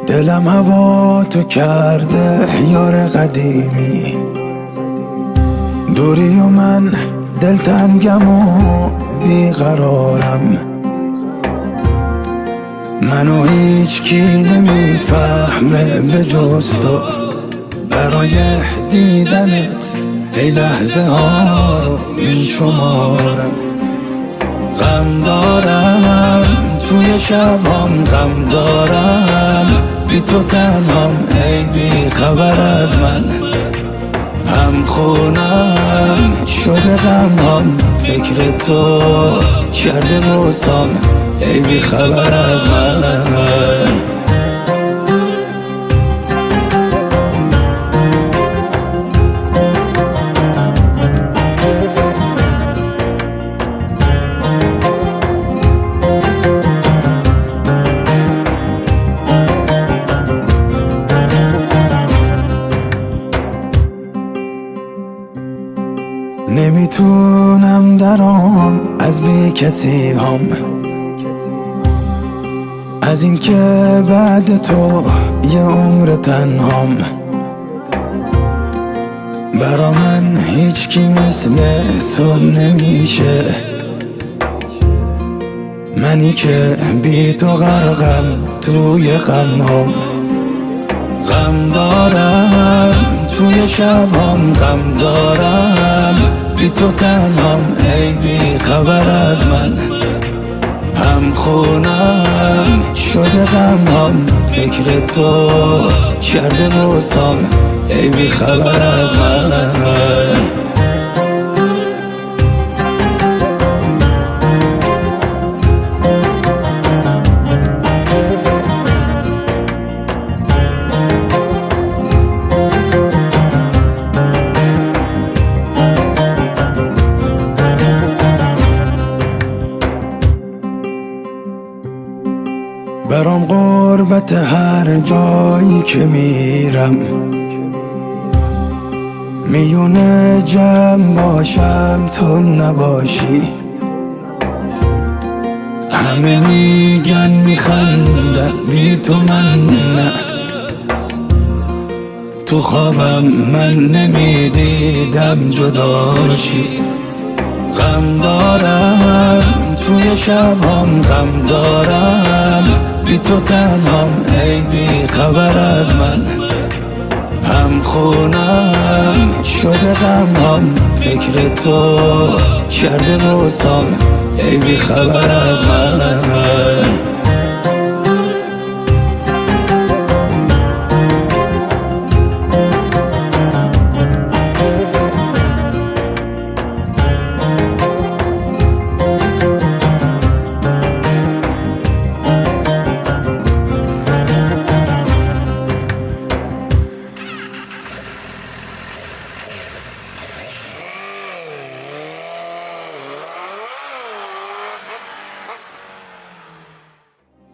دلم هوا تو کرده یار قدیمی، دوری و من دلتنگم و بیقرارم. منو هیچ کی نمیفهمه به جز تو، برای دیدنت ای لحظه ها رو میشمارم. غم دارم توی شبام، غم دارم بی تو تنهام، ای بی خبر از من. هم خونم شده غمام، فکر تو کرده بازم، ای بی خبر از من. نمیتونم درام از بی کسی هم، از این که بعد تو یه عمر تنهام. برا من هیچ کی مثل تو نمیشه، منی که بی تو غرقم توی غم هم. غم دارم توی شبام، غم دارم بی تو تنهام، ای بی خبر از من. هم خونم شده غمام، فکر تو کرده بازم، ای بی خبر از من. برام غربت هر جایی که میرم، میونه جمع باشم تو نباشی. همه میگن میخندم بی تو من نه، تو خوابم من نمیدیدم جداشی. غم دارم توی شبام، غم دارم بی تو تنهام، ای بی خبر از من. هم خونم شده غمام، فکر تو کرده بازم، ای بی خبر از من.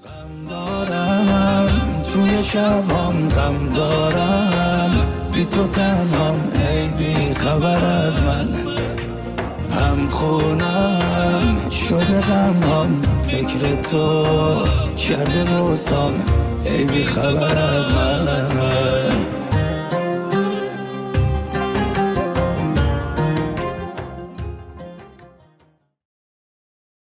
غم دارم توی شبام، غم دارم بی تو تنهام، ای بی خبر از من. هم خونم شده غمام، فکر تو کرده بازم، ای بی خبر از من.